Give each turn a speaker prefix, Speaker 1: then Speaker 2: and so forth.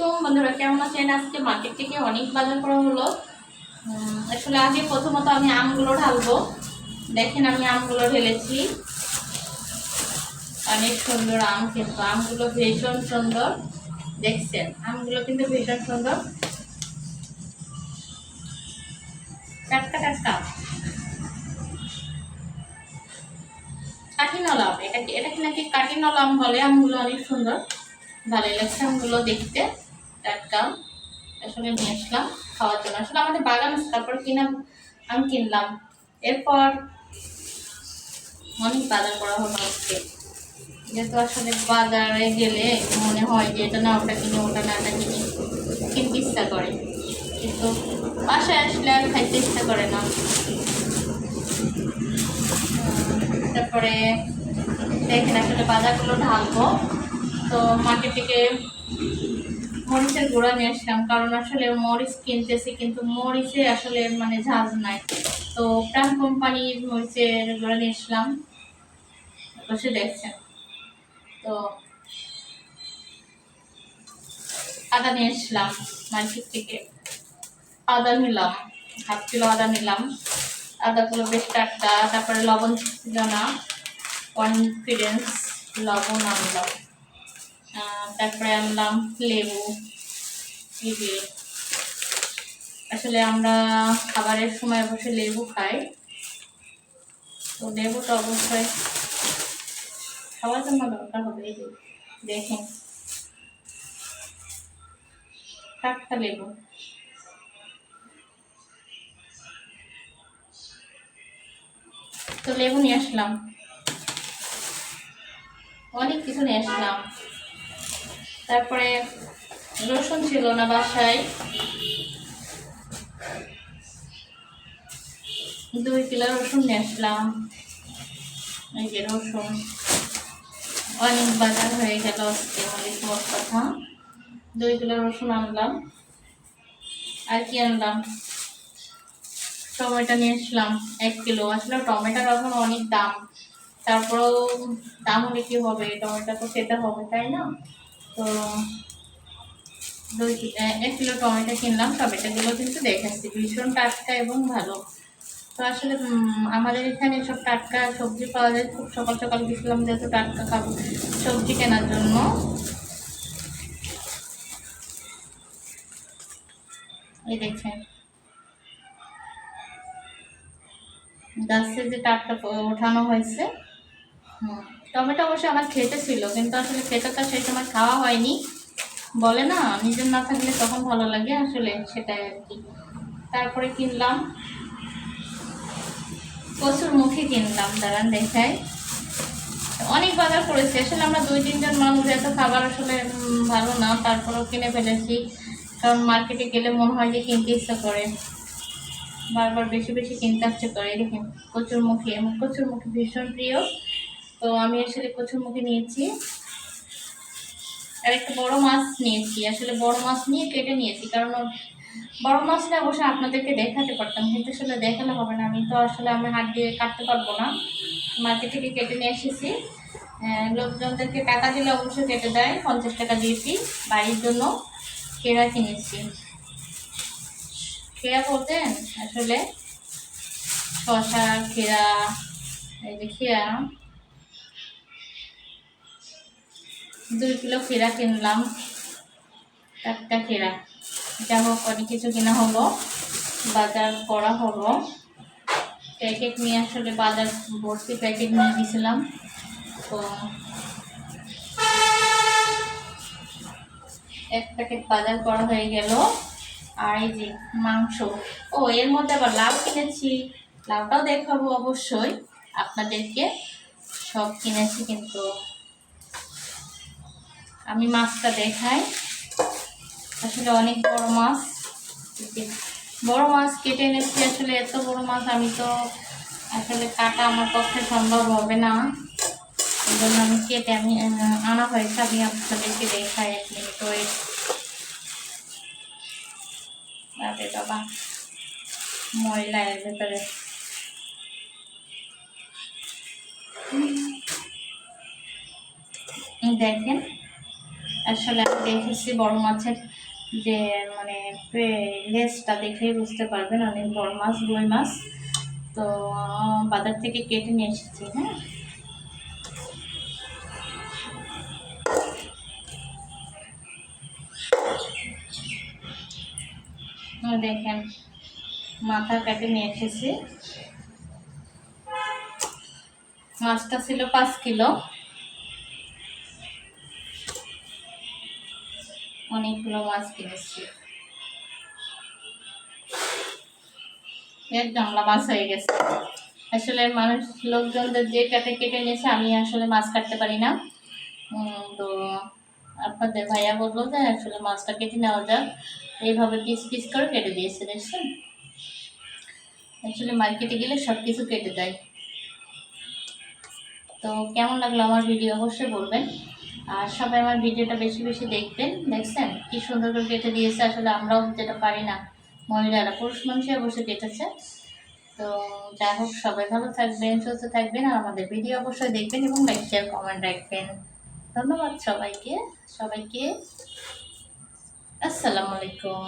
Speaker 1: আলাইকুম বন্ধুরা, কেমন আছেন? আজকে মার্কেট থেকে অনেক বাজার করা হলো। আসলে আগে প্রথমত আমি আমগুলো ঢালবো। দেখেন আমি আমগুলো ঢেলেছি, অনেক সুন্দর আম, কিন্তু আমগুলো ভীষণ সুন্দর। দেখছেন আমগুলো কিন্তু ভীষণ সুন্দর, টাটকা টাটকা। কাঠিনল আম, এটা কি নাকি কাঠিনল আম বলে। আমগুলো অনেক সুন্দর, ভালোই লাগছে আমগুলো দেখতে, টাটকা। আসলে নিয়ে আসলাম খাওয়ার জন্য। আসলে আমাদের বাগান আছে, তারপর আমি কিনলাম। এরপর অনেক বাজার করা হলো আজকে, যেহেতু আসলে বাজারে গেলে মনে হয় যে এটা না ওটা কিনে, ওটা না এটা কিনে, কিনতে ইচ্ছা করে, কিন্তু বাসায় আসলে আর খাইতে ইচ্ছা করে না। তারপরে দেখেন আসলে বাজারগুলো ঢালবো। তো মার্কেট থেকে মরিচের গুঁড়া নিয়ে আসলাম, কারণ আসলে মরিচ কিনতেছি কিন্তু মরিচে আসলে মানে ঝাঁজ নাই। তো প্রাণ কোম্পানির মরিচের গুঁড়া নিয়ে আসলাম, বসে দেখছেন। তো আদা নিয়ে আসলাম মার্কেট থেকে, আদা নিলাম, হাফ কিলো আদা নিলাম। আদাগুলো বেশ টাটকা। তারপরে লবণ ছিল না, কনফিডেন্স লবণ আনলাম। তারপরে আনলাম লেবু। আসলে আমরা খাবারের সময় বসে লেবু খাই, তো লেবুটা অবশ্যই খাওয়ার জন্য দরকার হবে। এই দেখেন টাটকা লেবু। তো লেবু নিয়ে আসলাম, অনেক কিছু নিয়ে আসলাম। তারপরে রসুন ছিল না বাসায়, 2 কিলো রসুন নিয়ে আসলাম। এই যে রসুন, অনেক বাজার হয়ে গেল আজকে, অনেক মোট কথা। 2 কিলো রসুন আনলাম। আর কি আনলাম, টমেটো নিয়ে আসলাম 1 কিলো। আসলে টমেটোর এখন অনেক দাম, তারপরেও দাম হলে কি হবে, টমেটো তো খেতে হবে, তাই না? তো 1 কিলো টমেটো কিনলাম। টমেটোগুলো কিন্তু দেখাচ্ছি ভীষণ টাটকা এবং ভালো। তো আসলে আমাদের এখানে সব টাটকা সবজি পাওয়া যায়। খুব সকাল সকাল গেছিলাম যেহেতু টাটকা খাবো সবজি কেনার জন্য। এই দেখছেন গাছে যে টাটকা ওঠানো হয়েছে। টমেটো অবশ্যই আমার খেতে ছিল, কিন্তু আসলে খেতে তো সেই সময় খাওয়া হয়নি। বলে না, নিজের না থাকলে তখন ভালো লাগে, আসলে সেটাই আর কি। তারপরে কিনলাম কচুর মুখী কিনলাম, দাঁড়ান দেখাই। অনেক বাজার করেছি। আসলে আমরা 2-3 জন মানুষ, এত খাবার আসলে ভালো না, তারপরেও কিনে ফেলেছি। কারণ মার্কেটে গেলে মনে হয় যে কিনতে ইচ্ছা করে, বারবার বেশি বেশি কিনতে ইচ্ছে করে। দেখেন কচুরমুখী, আমার কচুরমুখী ভীষণ প্রিয়। তো আমি আসলে কচুরমুখী নিয়েছি। আর একটা বড় মাছ নিয়েছি। আসলে বড় মাছ নিয়ে কেটে নিয়েছি, কারণ বড় মাছটা অবশ্যই আপনাদেরকে দেখাতে পারতাম, কিন্তু আসলে দেখালে হবে না। আমি হাত দিয়ে কাটতে পারবো না। মার্কেট থেকে কেটে নিয়ে এসেছি। লোকজনদেরকে টাকা দিলে অবশ্যই কেটে দেয়, 50 টাকা দিয়েছি। বাড়ির জন্য কেরা কিনেছি। কেরা বলতেন আসলে শসা, খেরা, এই যে খেরা, 2 কিলো খেরা কিনলাম, টাটকা খেরা। যা হোক অনেক কিছু কেনা হলো, বাজার করা হলো। প্যাকেট নিয়ে আসলে বাজার ভর্তি প্যাকেট নিয়ে গেছিলাম। তো 1 প্যাকেট বাজার করা হয়ে গেল। আর এই যে মাংস, ও এর মধ্যে আবার লাউ কিনেছি, লাউটাও দেখাবো অবশ্যই আপনাদেরকে। সব কিনেছি, কিন্তু আমি মাছটা দেখাই। আসলে অনেক বড় মাছ, বড় মাছ কেটে এনেছি। আসলে এত বড় মাছ আমি তো আসলে কাটা আমার পক্ষে সম্ভব হবে না, এই জন্য আমি কেটে আনা হয়েছে। আমি আপনাদেরকে দেখাই, 1 মিনিট ওয়েট। আরে বাবা, ময়লা এর ভেতরে। দেখেন আসলে আমি দেখেছি বড় মাছের যে মানে লেজটা দেখলেই বুঝতে পারবেন অনেক বড় মাছ, রুই মাছ। তো বাজার থেকে কেটে নিয়ে এসেছি। হ্যাঁ, দেখেন মাথা কেটে নিয়ে এসেছি। মাছটা ছিল 5 কিলো, অনেকগুলো মাছ কিনেছি। এক গামলা মাছ হয়ে গেছে। আসলে মানুষ লোকজনদের যে কাটে কেটে নিয়েছে, আমি আসলে মাছ কাটতে পারি না। তো আপনাদের ভাইয়া বললো যে আসলে মাছটা কেটে নেওয়া যাক, এইভাবে পিস পিস করে কেটে দিয়েছে। দেখছেন, অ্যাকচুয়ালি মার্কেটে গেলে সব কিছু কেটে দেয়। তো কেমন লাগলো আমার ভিডিও অবশ্যই বলবেন, আর সবাই আমার ভিডিওটা বেশি বেশি দেখবেন। দেখছেন কি সুন্দর করে কেটে দিয়েছে, আসলে আমরাও যেটা পারি না, মহিলারা, পুরুষ মানুষই অবশ্যই কেটেছে। তো যাই হোক, সবাই ভালো থাকবেন, সুস্থ থাকবেন, আর আমাদের ভিডিও অবশ্যই দেখবেন এবং লাইক শেয়ার কমেন্ট রাখবেন। ধন্যবাদ সবাইকে। সবাইকে আসসালামু আলাইকুম।